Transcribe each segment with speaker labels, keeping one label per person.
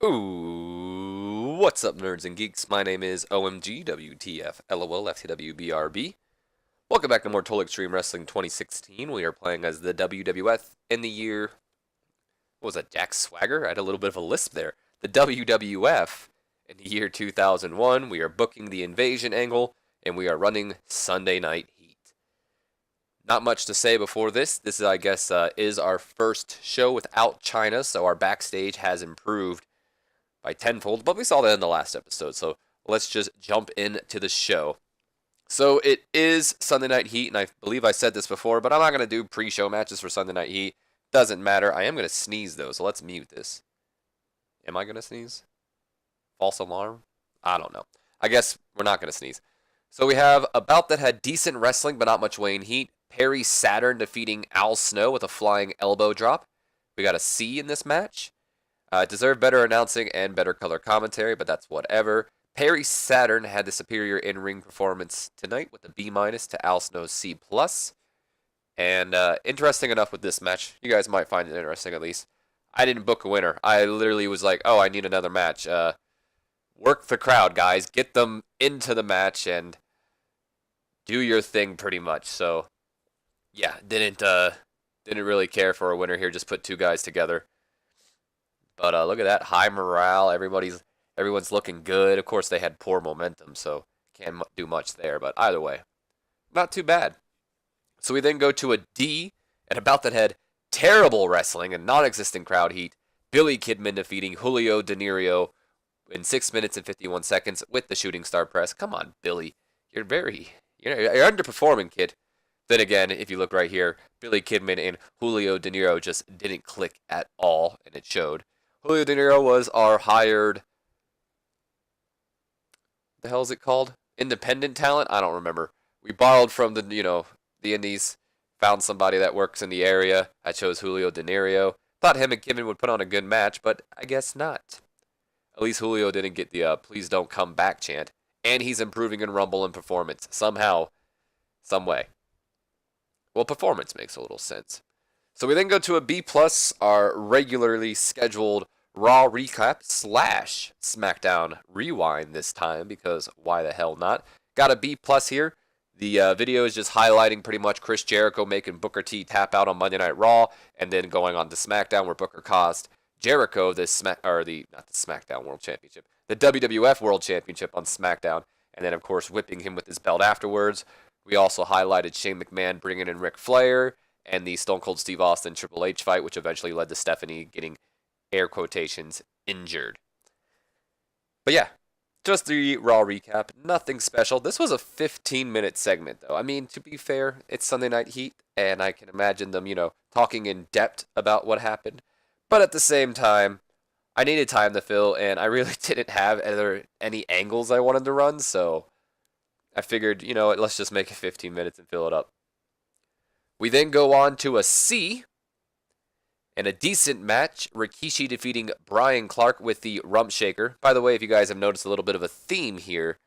Speaker 1: Ooh, what's up, nerds and geeks? My name is OMG WTF LOL FTWBRB. Welcome back to more Total Extreme Wrestling 2016. We are playing as the WWF in the year. What was that, Jack Swagger? I had a little bit of a lisp there. The WWF in the year 2001. We are booking the invasion angle, and we are running Sunday Night Heat. Not much to say before this. This, I guess, is our first show without China, so our backstage has improved by tenfold, but we saw that in the last episode, so let's just jump into the show. So it is Sunday Night Heat, and I believe I said this before, but I'm not going to do pre-show matches for Sunday Night Heat. Doesn't matter. I am going to sneeze, though, so let's mute this. Am I going to sneeze? False alarm? I don't know. I guess we're not going to sneeze. So we have a bout that had decent wrestling, but not much Wayne Heat. Perry Saturn defeating Al Snow with a flying elbow drop. We got a C in this match. Deserved better announcing and better color commentary, but that's whatever. Perry Saturn had the superior in-ring performance tonight with a B- to Al Snow's C+. And interesting enough with this match, you guys might find it interesting at least. I didn't book a winner. I literally was like, oh, I need another match. Work the crowd, guys. Get them into the match and do your thing pretty much. So, yeah, didn't really care for a winner here. Just put two guys together. But look at that, high morale. Everyone's looking good. Of course, they had poor momentum, so can't do much there. But either way, not too bad. So we then go to a D, and about that had terrible wrestling and non-existent crowd heat. Billy Kidman defeating Julio De Niro in 6 minutes and 51 seconds with the shooting star press. Come on, Billy, you're underperforming, kid. Then again, if you look right here, Billy Kidman and Julio De Niro just didn't click at all, and it showed. Julio De Niro was our hired, the hell is it called? Independent talent? I don't remember. We borrowed from the Indies, found somebody that works in the area. I chose Julio De Niro. Thought him and Kidman would put on a good match, but I guess not. At least Julio didn't get the please don't come back chant. And he's improving in Rumble and performance. Somehow, some way. Well, performance makes a little sense. So we then go to a B+, our regularly scheduled Raw recap / SmackDown rewind this time, because why the hell not? Got a B+ here. The video is just highlighting pretty much Chris Jericho making Booker T tap out on Monday Night Raw, and then going on to SmackDown where Booker cost Jericho not the SmackDown World Championship, the WWF World Championship on SmackDown, and then of course whipping him with his belt afterwards. We also highlighted Shane McMahon bringing in Ric Flair, and the Stone Cold Steve Austin Triple H fight, which eventually led to Stephanie getting, air quotations, injured. But yeah, just the Raw recap. Nothing special. This was a 15-minute segment, though. I mean, to be fair, it's Sunday Night Heat, and I can imagine them, talking in depth about what happened. But at the same time, I needed time to fill, and I really didn't have any angles I wanted to run, so I figured, let's just make it 15 minutes and fill it up. We then go on to a C, and a decent match, Rikishi defeating Brian Clark with the Rump Shaker. By the way, if you guys have noticed a little bit of a theme here,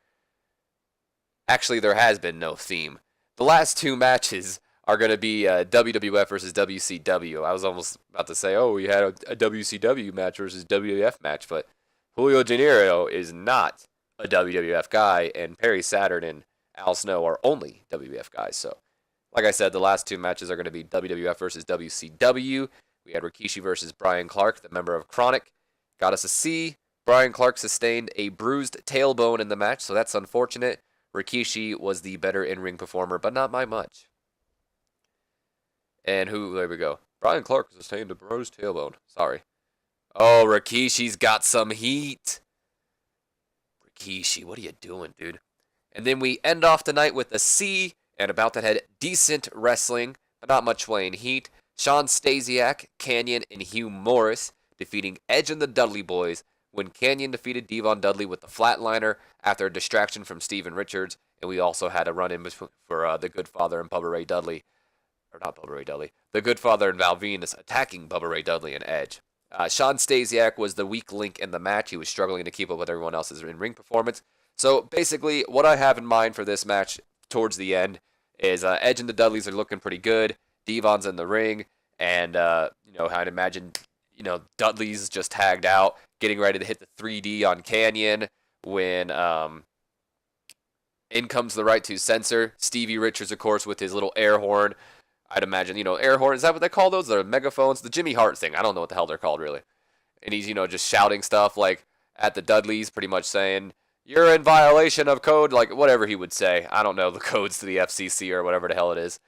Speaker 1: actually there has been no theme. The last two matches are going to be WWF versus WCW. I was almost about to say, oh, we had a WCW match versus WWF match, but Julio De Niro is not a WWF guy, and Perry Saturn and Al Snow are only WWF guys. So, like I said, the last two matches are going to be WWF versus WCW. We had Rikishi versus Brian Clark, the member of Chronic. Got us a C. Brian Clark sustained a bruised tailbone in the match, so that's unfortunate. Rikishi was the better in-ring performer, but not by much. And there we go. Brian Clark sustained a bruised tailbone. Sorry. Oh, Rikishi's got some heat. Rikishi, what are you doing, dude? And then we end off the night with a C, and about that had decent wrestling, but not much Wayne Heat. Shawn Stasiak, Kanyon, and Hugh Morris defeating Edge and the Dudley Boys when Kanyon defeated Devon Dudley with the flatliner after a distraction from Steven Richards, and we also had a run-in for the Good Father and Bubba Ray Dudley. Or not Bubba Ray Dudley. The Good Father and Val Venus attacking Bubba Ray Dudley and Edge. Shawn Stasiak was the weak link in the match. He was struggling to keep up with everyone else's in-ring performance. So basically, what I have in mind for this match towards the end is Edge and the Dudleys are looking pretty good. Devon's in the ring, and I'd imagine Dudley's just tagged out, getting ready to hit the 3D on Canyon when in comes the right to censor. Stevie Richards, of course, with his little air horn. I'd imagine, air horn. Is that what they call those? They're megaphones. The Jimmy Hart thing. I don't know what the hell they're called, really. And he's, just shouting stuff like at the Dudleys, pretty much saying, "You're in violation of code," like whatever he would say. I don't know the codes to the FCC or whatever the hell it is.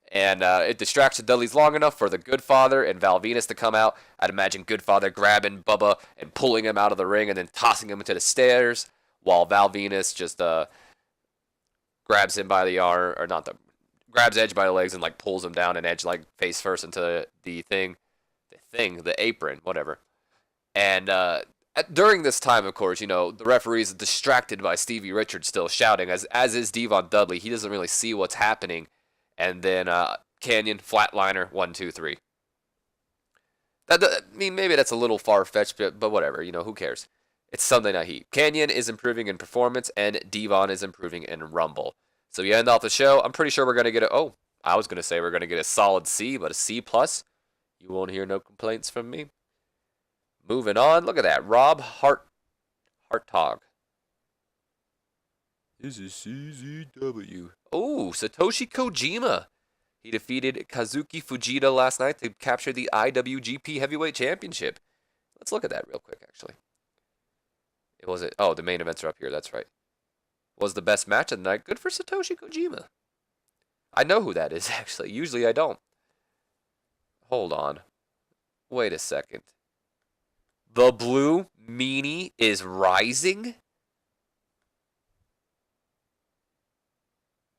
Speaker 1: And it distracts the Dudleys long enough for the Goodfather and Val Venus to come out. I'd imagine Goodfather grabbing Bubba and pulling him out of the ring and then tossing him into the stairs, while Val Venus just grabs him by the arm, or not grabs Edge by the legs and like pulls him down, and Edge like face first into the apron, whatever. And during this time, of course, the referee is distracted by Stevie Richards still shouting, as is Devon Dudley. He doesn't really see what's happening. And then Canyon, flatliner, 1, 2, 3. Maybe that's a little far-fetched, but whatever. Who cares? It's Sunday Night Heat. Canyon is improving in performance, and Devon is improving in Rumble. So you end off the show. I'm pretty sure we're going to get I was going to say we're going to get a solid C, but a C+. You won't hear no complaints from me. Moving on. Look at that. Rob Hartog. This is CZW. Oh, Satoshi Kojima. He defeated Kazuki Fujita last night to capture the IWGP Heavyweight Championship. Let's look at that real quick, actually. The main events are up here. That's right. Was the best match of the night. Good for Satoshi Kojima. I know who that is, actually. Usually I don't. Hold on. Wait a second. The Blue Meanie is rising?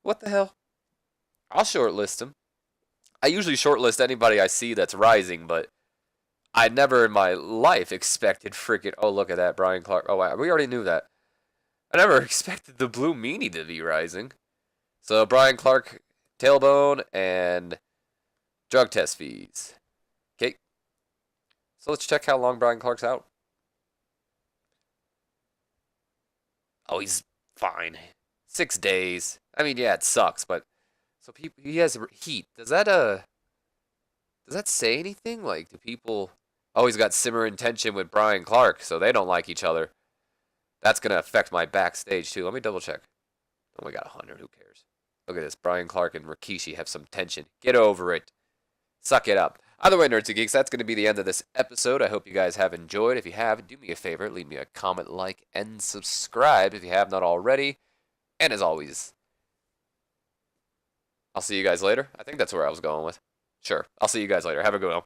Speaker 1: What the hell? I'll shortlist him. I usually shortlist anybody I see that's rising, but I never in my life expected freaking... Oh, look at that, Brian Clark. Oh, wow, we already knew that. I never expected the Blue Meanie to be rising. So, Brian Clark, tailbone, and drug test fees. Okay. So, let's check how long Brian Clark's out. Oh, he's fine. 6 days. I mean, yeah, it sucks, but... So, he has heat. Does that say anything? Like, do people... Oh, he's got simmering tension with Brian Clark, so they don't like each other. That's going to affect my backstage, too. Let me double check. Oh, we got 100. Who cares? Look at this. Brian Clark and Rikishi have some tension. Get over it. Suck it up. Either way, Nerds and Geeks, that's going to be the end of this episode. I hope you guys have enjoyed. If you have, do me a favor. Leave me a comment, like, and subscribe if you have not already. And as always, I'll see you guys later. I think that's where I was going with. Sure. I'll see you guys later. Have a good one.